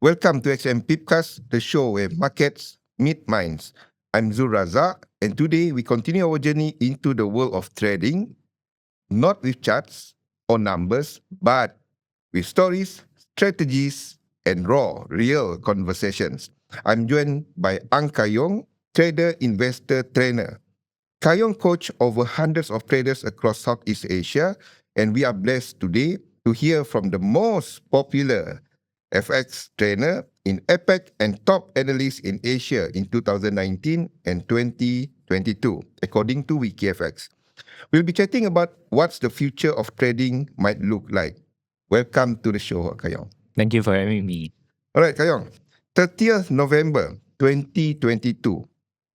Welcome to XM Pipcast, the show where markets meet minds. I'm Zul Razak, and today we continue our journey into the world of trading, not with charts or numbers, but with stories, strategies, and raw, real conversations. I'm joined by Ang Kar Yong, trader, investor, trainer. Kar Yong coach over hundreds of traders across Southeast Asia, and we are blessed today to hear from the most popular FX trainer in APAC and top analyst in Asia in 2019 and 2022, according to WikiFX. We'll be chatting about what's the future of trading might look like. Welcome to the show, Kar Yong. Thank you for having me. All right, Kar Yong. 30th November 2022,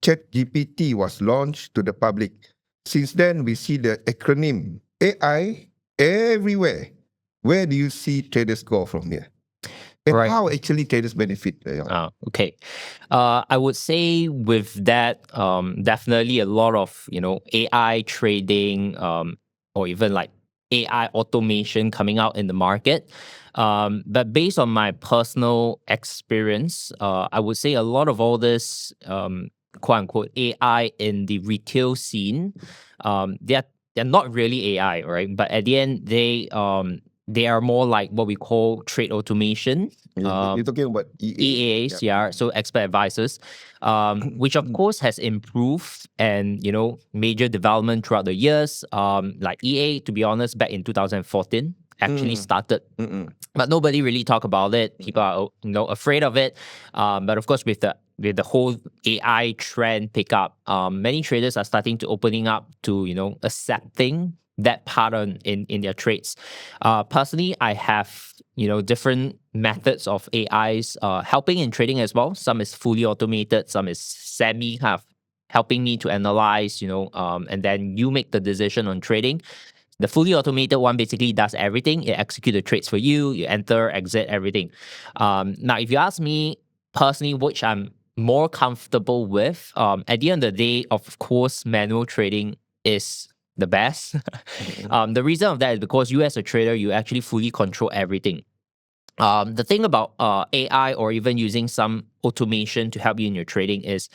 ChatGPT was launched to the public. Since then, we see the acronym AI everywhere. Where do you see traders go from here? And Right. how actually traders benefit? Okay. I would say with that, definitely a lot of, AI trading, or even like AI automation coming out in the market. But based on my personal experience, I would say a lot of all this, quote unquote, AI in the retail scene, they're not really AI, right? But at the end, they are more like what we call trade automation. You're talking about EA? EAs, yeah, so expert advisors, which of course has improved and major development throughout the years. Like EA, to be honest, back in 2014 actually started, but nobody really talk about it. People are afraid of it. But of course, with the whole AI trend pick up, many traders are starting to opening up to accepting that pattern in their trades. Personally, I have different methods of AIs helping in trading as well. Some is fully automated, some is semi kind of helping me to analyze, and then you make the decision on trading. The fully automated one basically does everything. It executes the trades for you. You enter, exit, everything. Now, if you ask me personally, which I'm more comfortable with, at the end of the day, of course, manual trading is the best. The reason of that is because you as a trader, you actually fully control everything. The thing about AI or even using some automation to help you in your trading is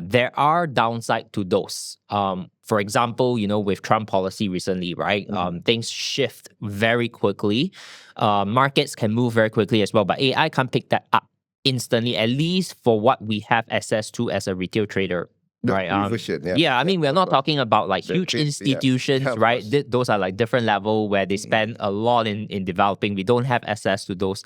there are downside to those. For example, with Trump policy recently, right? Things shift very quickly. Markets can move very quickly as well, but AI can't pick that up instantly, at least for what we have access to as a retail trader. Right. I mean, we're not talking about like huge institutions, right? Those are like different level where they spend a lot in developing. We don't have access to those.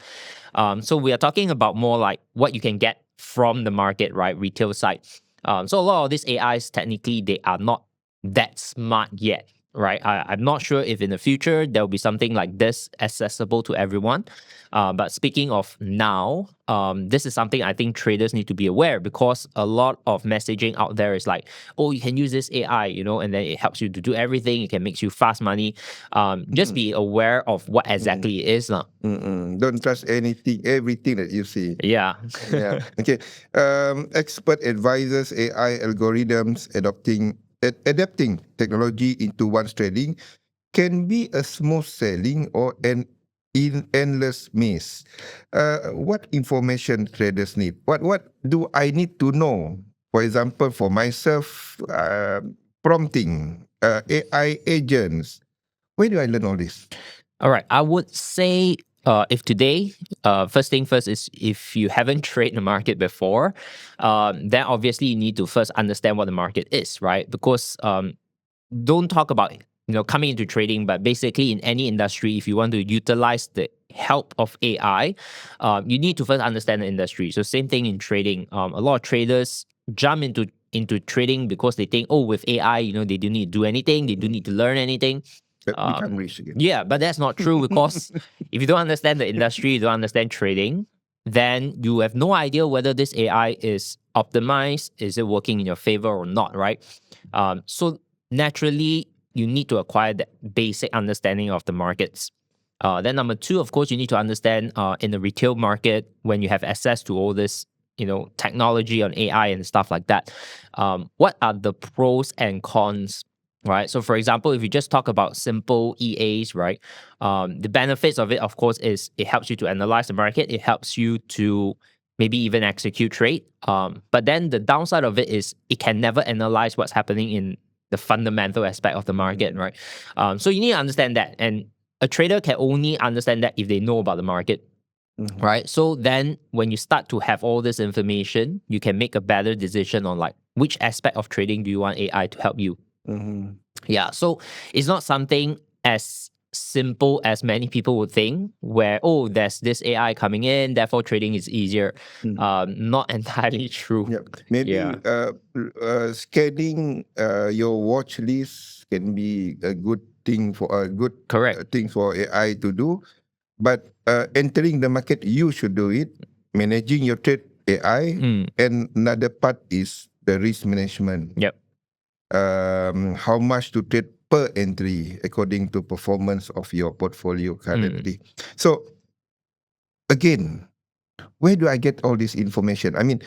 So we are talking about more like what you can get from the market, right? Retail side. So a lot of these AIs, technically, they are not that smart yet, right? I'm not sure if in the future there will be something like this accessible to everyone. But speaking of now, this is something I think traders need to be aware, because a lot of messaging out there is like, oh, you can use this AI, and then it helps you to do everything. It can make you fast money. Just be aware of what exactly it is. Don't trust everything that you see. Yeah. Okay. Expert advisors, AI algorithms, adapting technology into one's trading can be a smooth sailing or an endless maze. What information traders need? What do I need to know? For example, for myself, prompting, AI agents. Where do I learn all this? All right. I would say if today, first thing first is if you haven't traded the market before, then obviously you need to first understand what the market is, right? Because don't talk about coming into trading, but basically in any industry, if you want to utilize the help of AI, you need to first understand the industry. So same thing in trading. A lot of traders jump into trading because they think, oh, with AI, they don't need to do anything, they don't need to learn anything. Become rich again. Yeah, but that's not true, because if you don't understand the industry, you don't understand trading, then you have no idea whether this AI is optimized, is it working in your favor or not, right? So naturally, you need to acquire that basic understanding of the markets. Then number two, of course, you need to understand in the retail market, when you have access to all this, technology on AI and stuff like that, what are the pros and cons right? So for example, if you just talk about simple EAs, right? The benefits of it, of course, is it helps you to analyze the market. It helps you to maybe even execute trade. But then the downside of it is it can never analyze what's happening in the fundamental aspect of the market, right? So you need to understand that. And a trader can only understand that if they know about the market. Right. So then when you start to have all this information, you can make a better decision on like which aspect of trading do you want AI to help you. Yeah. So it's not something as simple as many people would think, where, oh, there's this AI coming in, therefore trading is easier. Not entirely true. Yeah. Maybe Yeah. scanning your watch list can be a good thing for Correct. thing for AI to do. But entering the market, you should do it. Managing your trade, AI. And another part is the risk management. Yep. How much to trade per entry according to performance of your portfolio currently. So again, where do I get all this information? I mean,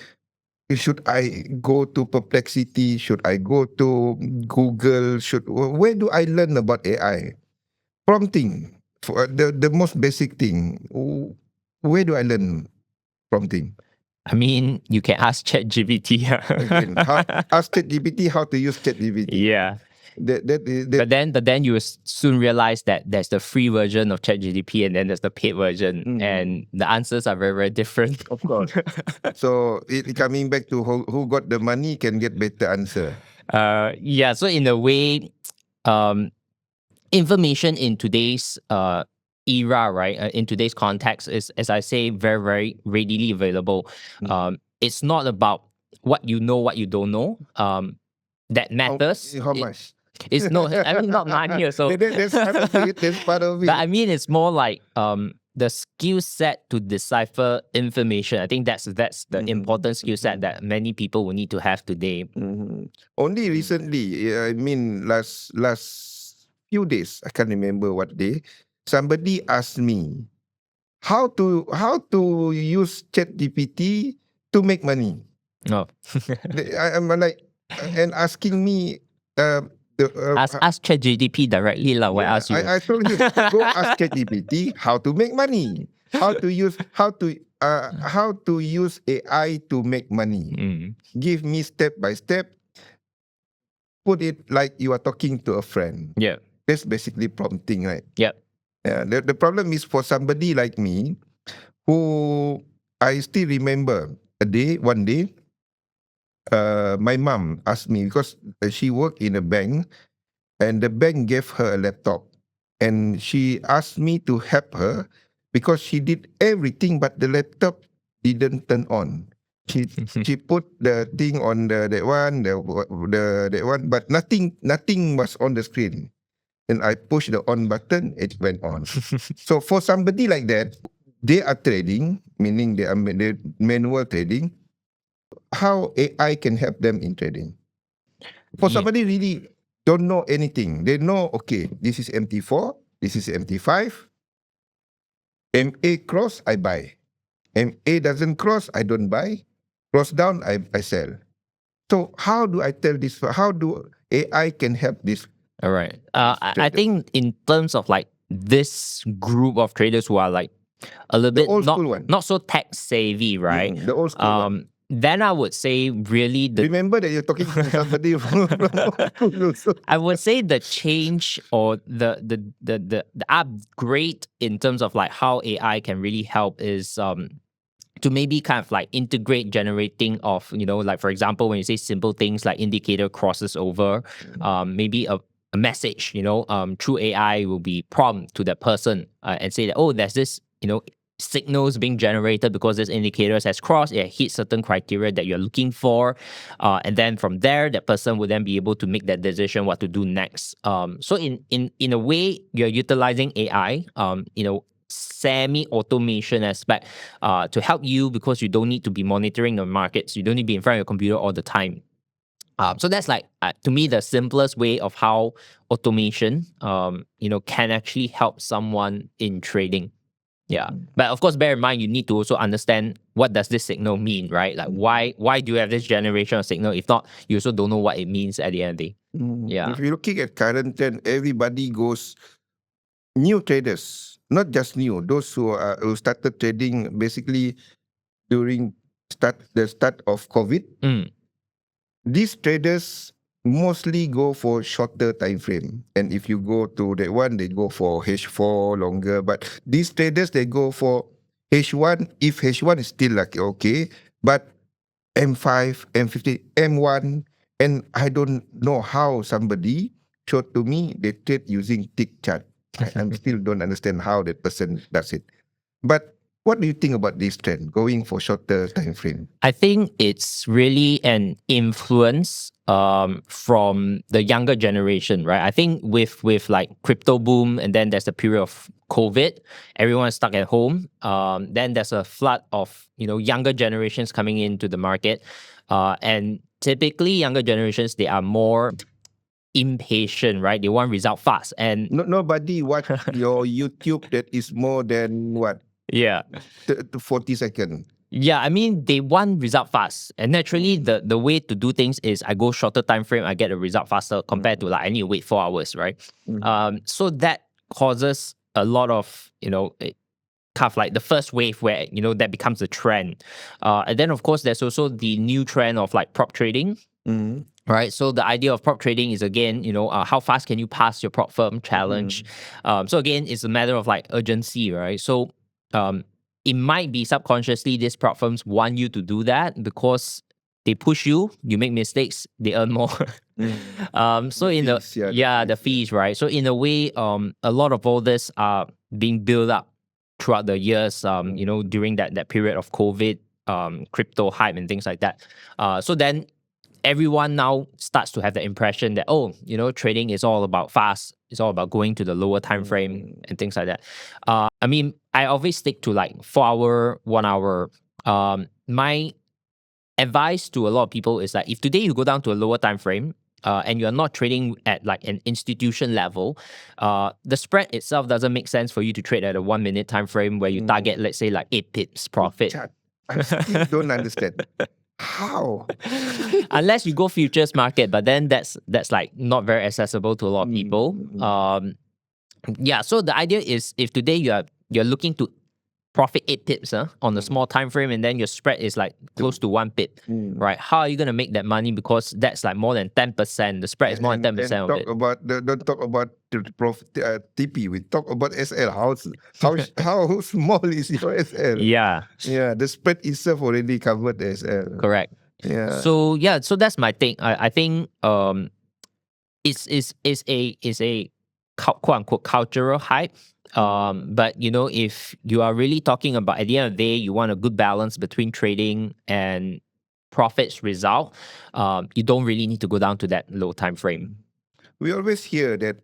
should I go to Perplexity? Should I go to Google? Where do I learn about AI? Prompting, for the most basic thing. Where do I learn prompting? I mean, you can ask ChatGPT. Again, ask ChatGPT how to use ChatGPT. Yeah. But then you will soon realize that there's the free version of ChatGPT and then there's the paid version, and the answers are very, very different. Of course. So coming back to who got the money can get better answer. Yeah. So in a way, information in today's era, right, in today's context is, as I say, very, very readily available. It's not about what you know, what you don't know. That matters. How much? It's no, I mean, not money. So that's part of it. That's part of it. But I mean, it's more like the skill set to decipher information. I think that's the important skill set that many people will need to have today. Only recently, I mean, last few days, I can't remember what day, somebody asked me how to use ChatGPT to make money. Oh. I'm like, and asking me. Ask ChatGPT directly, like what ask you. I told you, go ask ChatGPT how to make money, how to use AI to make money. Give me step by step. Put it like you are talking to a friend. Yeah, that's basically prompting, right? Yep. The problem is for somebody like me, who I still remember one day. My mom asked me, because she worked in a bank and the bank gave her a laptop, and she asked me to help her because she did everything but the laptop didn't turn on. She put the thing on that one, but nothing was on the screen. And I pushed the on button, it went on. So for somebody like that, they are trading, meaning they are manual trading. How AI can help them in trading? For somebody really don't know anything, they know, okay, this is MT4, this is MT5, MA cross, I buy. MA doesn't cross, I don't buy. Cross down, I sell. So how do I tell this? How do AI can help this? All right. I think in terms of like this group of traders who are like a little bit not so tech savvy, right? The old school one. Then I would say really remember that you're talking to somebody from I would say the change or the upgrade in terms of like how AI can really help is to maybe kind of like integrate generating of, like for example, when you say simple things like indicator crosses over, maybe a message, through AI will be prompt to that person and say that, oh, there's this, signals being generated because this indicator has crossed, it hits certain criteria that you're looking for. And then from there, that person would then be able to make that decision what to do next. So in a way, you're utilizing AI, semi-automation aspect to help you because you don't need to be monitoring the markets. You don't need to be in front of your computer all the time. So that's like, to me, the simplest way of how automation, can actually help someone in trading. Yeah. But of course, bear in mind, you need to also understand what does this signal mean, right? Like why do you have this generation of signal? If not, you also don't know what it means at the end of the day. Yeah. If you're looking at current trend, everybody goes new traders, not just new, those who started trading basically during the start of COVID. These traders mostly go for shorter time frame. And if you go to that one, they go for H4 longer. But these traders, they go for H1, if H1 is still like okay, but M5, M50, M1, and I don't know how somebody showed to me they trade using tick chart. I still don't understand how that person does it. But what do you think about this trend, going for shorter time frame? I think it's really an influence from the younger generation, right? I think with like crypto boom, and then there's the period of COVID, everyone is stuck at home. Then there's a flood of younger generations coming into the market, and typically younger generations, they are more impatient, right? They want result fast, and Nobody watch your YouTube that is more than what, yeah. 40 seconds. Yeah, I mean, they want result fast. And naturally, the way to do things is I go shorter time frame, I get a result faster compared to like I need to wait 4 hours, right? So that causes a lot of, kind of like the first wave where, that becomes a trend. And then, of course, there's also the new trend of like prop trading. Right. So the idea of prop trading is again, how fast can you pass your prop firm challenge? So again, it's a matter of like urgency, right? So it might be subconsciously these prop firms want you to do that because they push you, you make mistakes, they earn more. So in the fees, the fees, right? So in a way, a lot of all this are being built up throughout the years, during that period of COVID, crypto hype and things like that. So then everyone now starts to have the impression that, trading is all about fast. It's all about going to the lower time frame and things like that. I mean, I always stick to like 4 hour, 1 hour. My advice to a lot of people is that if today you go down to a lower time frame, and you're not trading at like an institution level, the spread itself doesn't make sense for you to trade at a 1 minute time frame where you target, let's say, like 8 pips profit. I still don't understand. How? Unless you go futures market, but then that's like not very accessible to a lot of people. So the idea is if today you're looking to profit 8 pips on a small time frame, and then your spread is like close to 1 pip, right? How are you gonna make that money? Because that's like more than 10%. The spread is more than 10% of it. Don't talk about the profit TP. We talk about SL. How small is your SL? Yeah, the spread itself already covered the SL. Correct. Yeah. So that's my take. I think it's a quote unquote cultural hype. But if you are really talking about at the end of the day, you want a good balance between trading and profits result, you don't really need to go down to that low time frame. We always hear that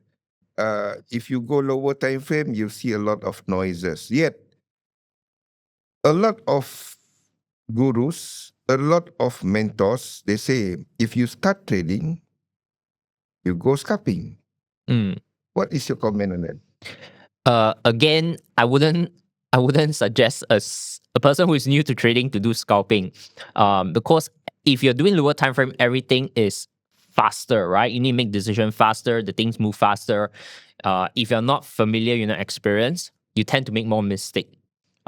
if you go lower time frame, you see a lot of noises. Yet, a lot of gurus, a lot of mentors, they say, if you start trading, you go scalping. What is your comment on that? Again, I wouldn't suggest a person who is new to trading to do scalping, because if you're doing lower time frame, everything is faster, right? You need to make decision faster, the things move faster. If you're not familiar, you're not experienced, you tend to make more mistake.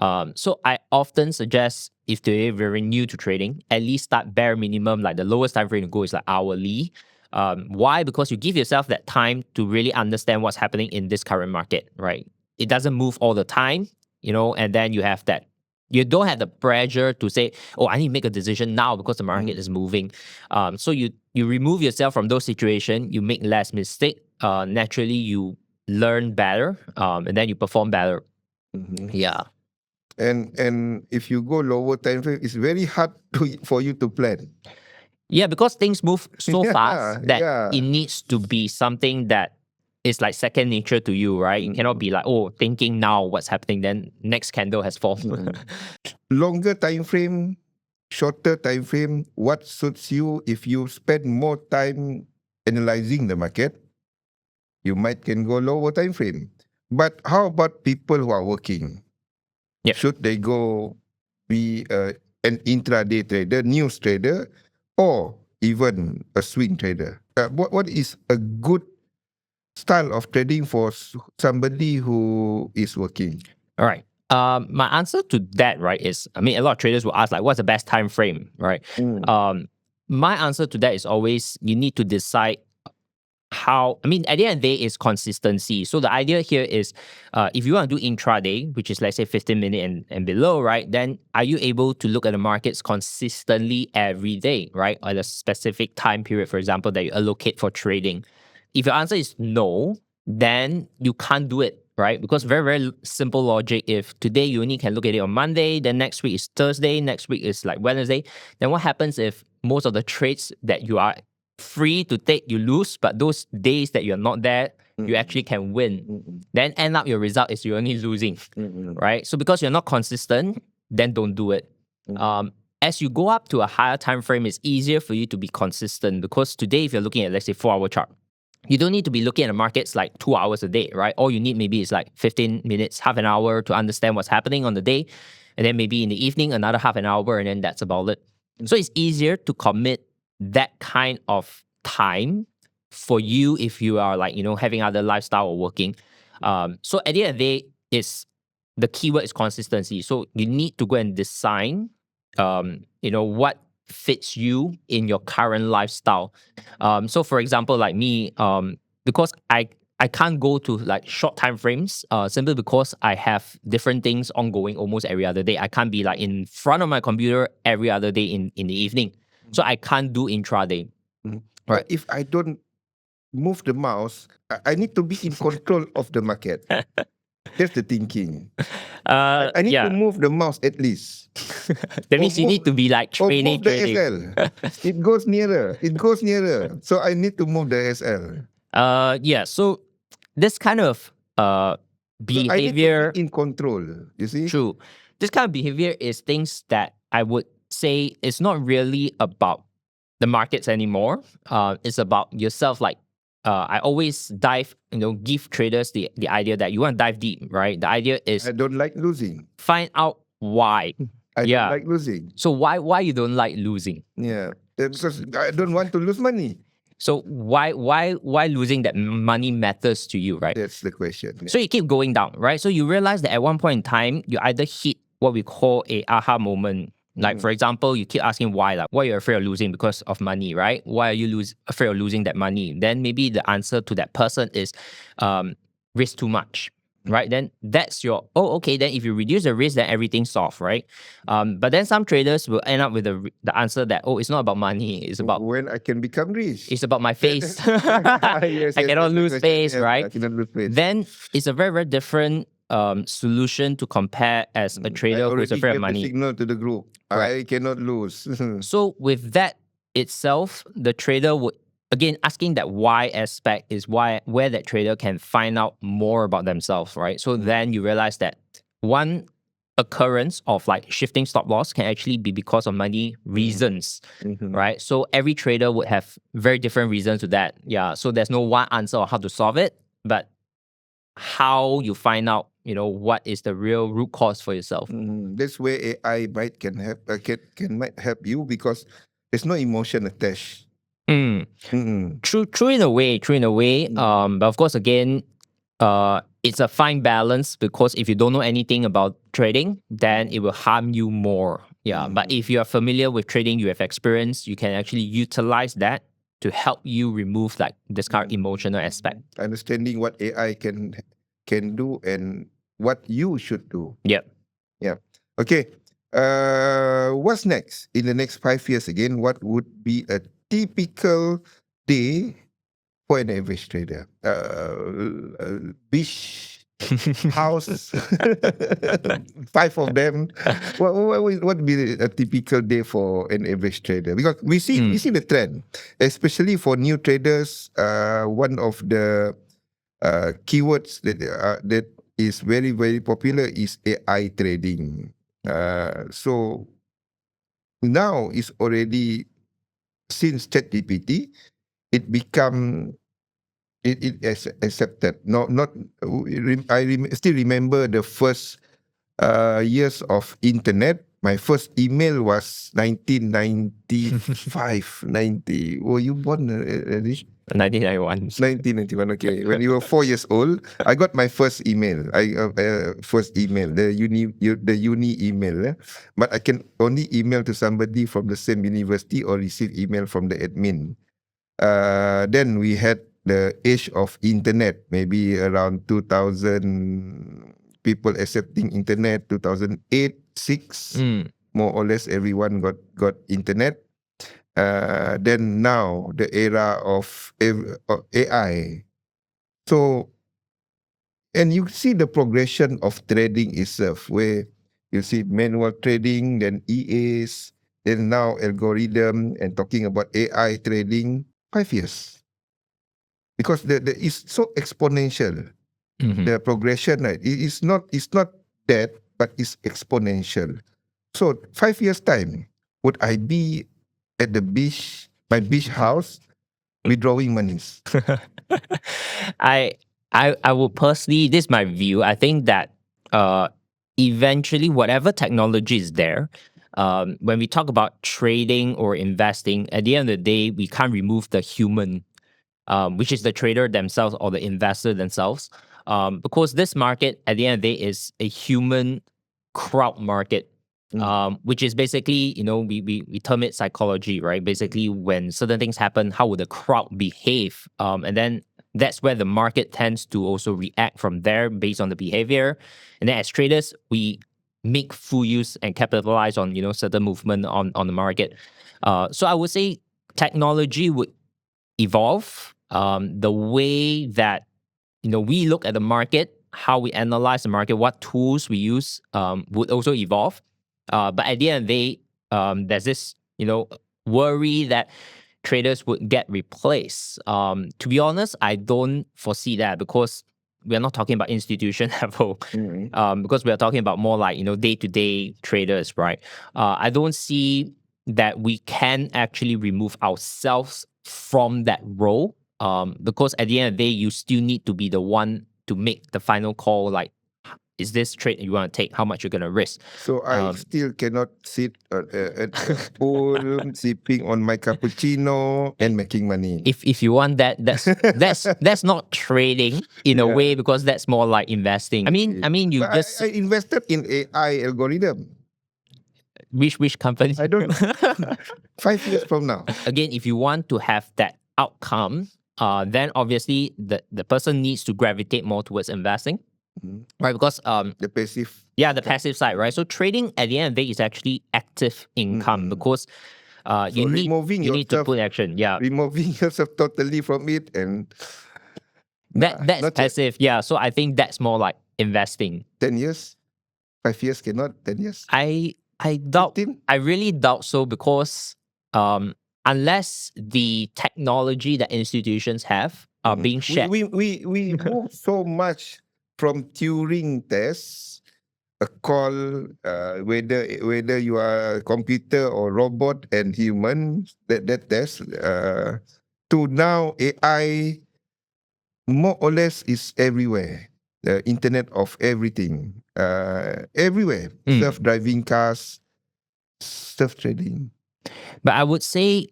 So I often suggest if they're very new to trading, at least start bare minimum, like the lowest time frame to go is like hourly. Why? Because you give yourself that time to really understand what's happening in this current market, right? It doesn't move all the time, and then you have that. You don't have the pressure to say, oh, I need to make a decision now because the market is moving. So you remove yourself from those situations, you make less mistake. Naturally, you learn better, and then you perform better. Yeah. And if you go lower time frame, it's very hard for you to plan. Yeah, because things move so fast that it needs to be something that is like second nature to you, right? You cannot be like, oh, thinking now what's happening, then next candle has formed. Longer time frame, shorter time frame, what suits you? If you spend more time analyzing the market, you might can go lower time frame. But how about people who are working? Yep. Should they go be an intraday trader, news trader, or even a swing trader? What is a good style of trading for somebody who is working? All right. My answer to that, right, is, I mean, a lot of traders will ask, like, what's the best time frame, right? My answer to that is always, you need to decide how, I mean, at the end of the day, is consistency. So the idea here is, if you want to do intraday, which is, let's say, 15-minute and below, right, then are you able to look at the markets consistently every day, right? At a specific time period, for example, that you allocate for trading. If your answer is no, then you can't do it, right? Because very, very simple logic. If today you only can look at it on Monday, then next week is Thursday, next week is like Wednesday, then what happens if most of the trades that you are free to take, you lose, but those days that you're not there, you actually can win. Then end up your result is you're only losing, right? So because you're not consistent, then don't do it. As you go up to a higher time frame, it's easier for you to be consistent, because today, if you're looking at, let's say, 4-hour chart, you don't need to be looking at the markets like 2 hours a day, right? All you need maybe is like 15 minutes, half an hour to understand what's happening on the day. And then maybe in the evening, another half an hour, and then that's about it. So it's easier to commit that kind of time for you if you are, like, having other lifestyle or working. So at the end of the day, the keyword is consistency. So you need to go and design, what fits you in your current lifestyle. So for example, like me, because I can't go to like short time frames, simply because I have different things ongoing almost every other day. I can't be like in front of my computer every other day in the evening. So I can't do intraday. Right. But if I don't move the mouse, I need to be in control of the market. That's the thinking. I need to move the mouse at least. That means you need to be like training. Move the SL. It goes nearer. So I need to move the SL. So this kind of behavior, so I need to be in control. You see? True. This kind of behavior is things that I would say it's not really about the markets anymore. It's about yourself. Like, I always give traders the idea that you want to dive deep, right? The idea is, I don't like losing. Find out why. I don't like losing. So why you don't like losing? Yeah, because I don't want to lose money. So why losing that money matters to you, right? That's the question. Yeah. So you keep going down, right? So you realize that at one point in time, you either hit what we call a aha moment. Like, for example, you keep asking why, like, why you're afraid of losing because of money, right? Why are you afraid of losing that money? Then maybe the answer to that person is risk too much, right? Then that's your, okay, then if you reduce the risk, then everything's solved, right? But then some traders will end up with the answer that, it's not about money, it's about when I can become rich. It's about my face. Yes, I cannot lose face, right? I cannot lose face. Then it's a very, very different solution to compare as a trader who's afraid of money. The signal to the group. Right. I cannot lose. So with that itself, the trader would, again, asking that why aspect is where that trader can find out more about themselves, right? So then you realize that one occurrence of like shifting stop loss can actually be because of money reasons, right? So every trader would have very different reasons to that. Yeah. So there's no one answer on how to solve it, but how you find out, what is the real root cause for yourself. That's where AI might help you, because there's no emotion attached. True in a way. But of course, again, it's a fine balance, because if you don't know anything about trading, then it will harm you more. Yeah. But if you are familiar with trading, you have experience, you can actually utilize that to help you remove like this kind of emotional aspect. Understanding what AI can do and what you should do. Yep. Okay. What's next in the next 5 years? Again, what would be a typical day for an average trader? Beach, house, 5 of them. What would be a typical day for an average trader? Because we see the trend, especially for new traders. One of the keywords that is very, very popular is AI trading. So now it's already, since ChatGPT, it is accepted. I still remember the first years of internet. My first email was 1995, 90. Were you born, Rish? 1991. 1991. Okay, when you were 4 years old, I got my first email. First email, the uni email. But I can only email to somebody from the same university or receive email from the admin. Then we had the age of internet, maybe around 2000 people accepting internet, 2008, 6, more or less everyone got internet. Then now the era of AI. So, and you see the progression of trading itself, where you see manual trading, then EAs, then now algorithm, and talking about AI trading, 5 years. Because the it's so exponential. The progression, right? It's not that, but it's exponential. So 5 years time, would I be at the beach, my beach house, withdrawing monies? I would personally, this is my view. I think that eventually whatever technology is there, when we talk about trading or investing, at the end of the day, we can't remove the human, which is the trader themselves or the investor themselves. Because this market, at the end of the day, is a human crowd market. Which is basically, we term it psychology, right? Basically, when certain things happen, how would the crowd behave? And then that's where the market tends to also react from there based on the behavior. And then as traders, we make full use and capitalize on, certain movement on the market. So I would say technology would evolve. The way that, we look at the market, how we analyze the market, what tools we use would also evolve. But at the end of the day, there's this, worry that traders would get replaced. To be honest, I don't foresee that because we're not talking about institution level. Because we are talking about more like, day-to-day traders, right? I don't see that we can actually remove ourselves from that role. Because at the end of the day, you still need to be the one to make the final call, like, is this trade you want to take? How much you're going to risk? So I still cannot sit at a pool, sipping on my cappuccino and making money. If you want that, that's not trading in a way, because that's more like investing. I mean, you But just I invested in AI algorithm. which company? I don't know. 5 years from now. Again, if you want to have that outcome, then obviously the person needs to gravitate more towards investing. Right, because the passive. Yeah, the passive side, right? So trading at the end of the day is actually active income because you need to put action. Yeah, removing yourself totally from it, and that's passive. Yeah, so I think that's more like investing. 10 years, 5 years cannot. 10 years. I doubt. 15? I really doubt so, because unless the technology that institutions have are being shared. We move so much from Turing tests, a call, whether you are a computer or robot and human, that test, to now AI more or less is everywhere. The internet of everything, everywhere. Self-driving cars, self-trading. But I would say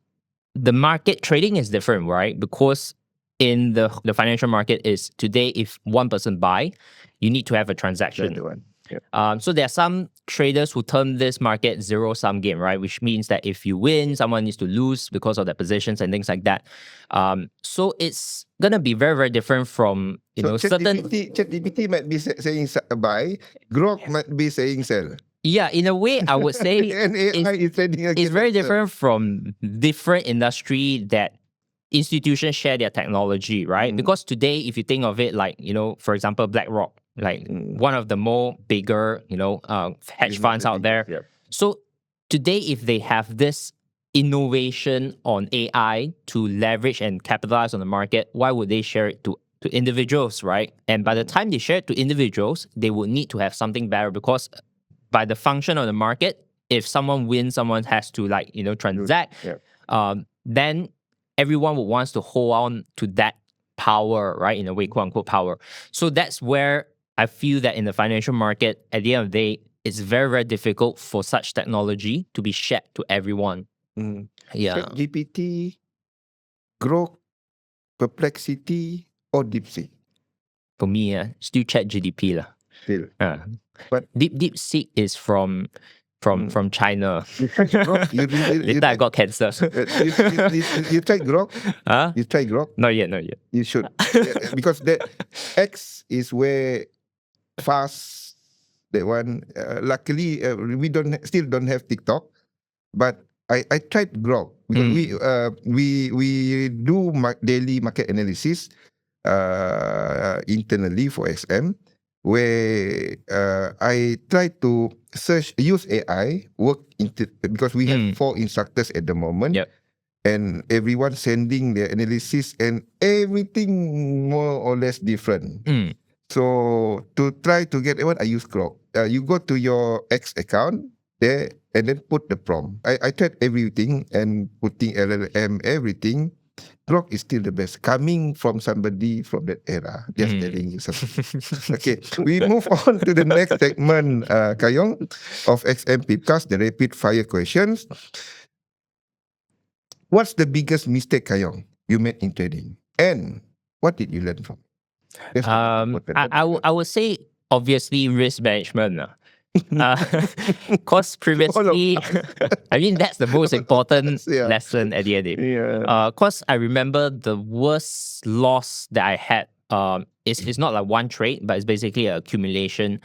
the market trading is different, right? Because in the financial market is today, if one person buy, you need to have a transaction. So there are some traders who term this market zero-sum game, right? Which means that if you win, someone needs to lose because of their positions and things like that. So it's gonna be very, very different from certain. ChatGPT might be saying buy, Grok might be saying sell. Yeah, in a way, I would say and AI is trading against it's very different from different industry that institutions share their technology, right? Because today, if you think of it like, for example, BlackRock, like one of the more bigger, hedge funds out there. Yep. So today, if they have this innovation on AI to leverage and capitalize on the market, why would they share it to individuals, right? And by the time they share it to individuals, they would need to have something better, because by the function of the market, if someone wins, someone has to transact. Then everyone would wants to hold on to that power, right? In a way, quote unquote power. So that's where I feel that in the financial market, at the end of the day, it's very, very difficult for such technology to be shared to everyone. Yeah. GPT, Grok, Perplexity, or DeepSeek? For me, still ChatGPT lah. Still. But DeepSeek is from China. You tried Grok? Later I got cancer. You tried Grok? Huh? You tried Grok? Not yet. You should. Because that X is where fast, that one. Luckily, we still don't have TikTok, but I tried Grok because we do daily market analysis internally for XM, where I try to use AI, because we have 4 instructors at the moment. Yep. And everyone sending their analysis and everything more or less different. So to try to get one, I use Grok. You go to your X account there and then put the prompt. I tried everything and putting LLM, everything. Grok is still the best. Coming from somebody from that era. Just telling you something. Okay, we move on to the next segment, Kar Yong, of XM Pipcast, the rapid fire questions. What's the biggest mistake, Kar Yong, you made in trading? And what did you learn from? I would say obviously risk management. Because previously, I mean, that's the most important lesson at the end of the day. Because I remember the worst loss that I had, it's not like one trade, but it's basically an accumulation.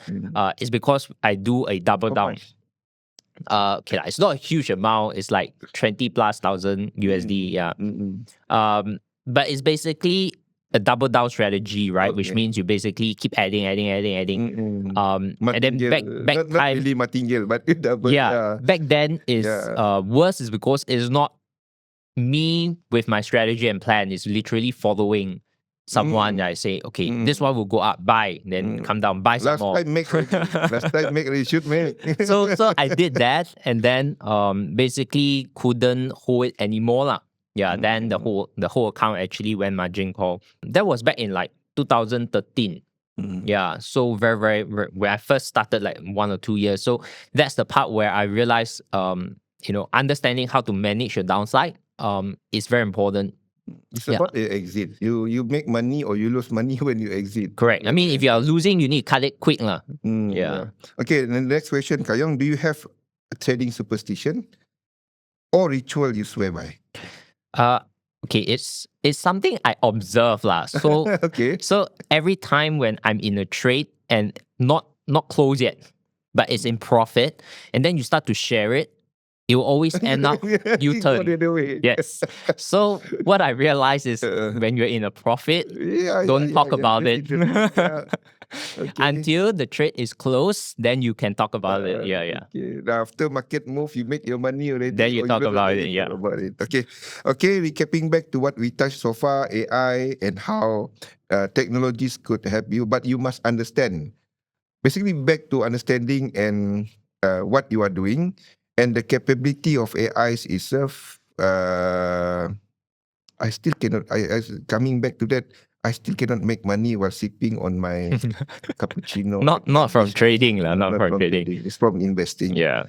It's because I do a double down. Okay, it's not a huge amount. It's like 20,000+ USD. Yeah. But it's basically a double down strategy, right? Okay. Which means you basically keep adding. And then back not time, really martingale, but double. Back then is worse is because it's not me with my strategy and plan. It's literally following someone that I say, okay, this one will go up, buy, then come down, buy some more. Last time make you should make. So I did that, and then basically couldn't hold it anymore lah. Yeah, then the whole account actually went margin call. That was back in like 2013. Yeah, so very, very, when I first started, like 1 or 2 years. So that's the part where I realized, understanding how to manage your downside is very important. It's about the exit. You make money or you lose money when you exit. Correct. I mean, if you are losing, you need to cut it quick lah. Okay, the next question, Kar Yong, do you have a trading superstition or ritual you swear by? Okay, it's something I observe lah. So okay. So every time when I'm in a trade and not close yet, but it's in profit, and then you start to share it, it will always end up U-turn. Yes. So what I realize is when you're in a profit, don't talk about it. Okay. Until the trade is closed, then you can talk about it. Okay. Now after market move, you make your money already. Then you talk about it. Okay. Recapping back to what we touched so far, AI and how technologies could help you, but you must understand. Basically, back to understanding and what you are doing. And the capability of AIs itself, I still cannot, coming back to that, I still cannot make money while sipping on my cappuccino. Not from trading, not from trading. It's from investing. Yeah.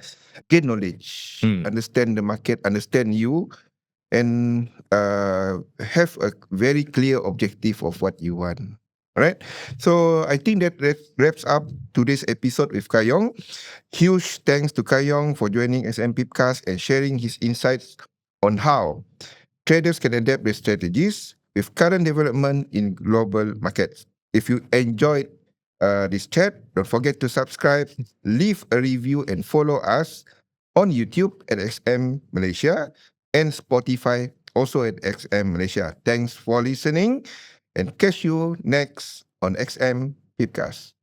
Gain knowledge, understand the market, understand you, and have a very clear objective of what you want. All right. So I think that wraps up today's episode with Kar Yong. Huge thanks to Kar Yong for joining XM Pipcast and sharing his insights on how traders can adapt their strategies with current development in global markets. If you enjoyed this chat, don't forget to subscribe, leave a review, and follow us on YouTube at XM Malaysia and Spotify also at XM Malaysia. Thanks for listening. And catch you next on XM Pipcast.